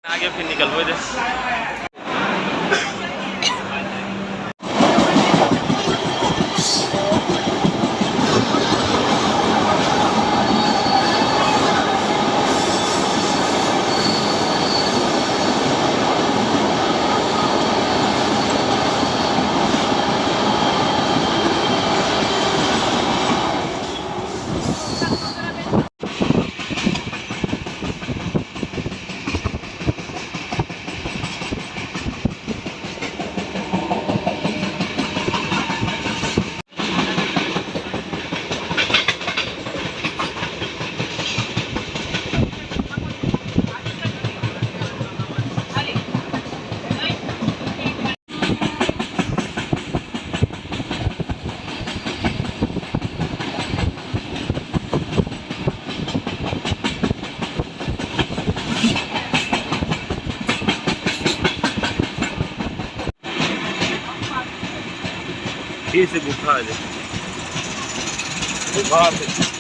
आगे फिर निकल वो से गुफा है गुफा से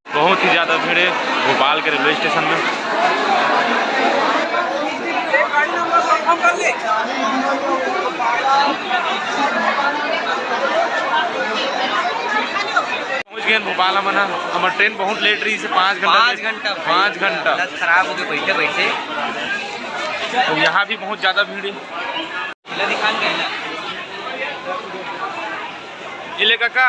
बहुत ही ज़्यादा भीड़ है भोपाल के रेलवे स्टेशन में। पहुँच गए भोपाल मना हमारे ट्रेन बहुत लेट रही से 5 घंटा खराब हो गए बैठे बैठे। तो यहाँ भी बहुत ज़्यादा भीड़ है। इले काका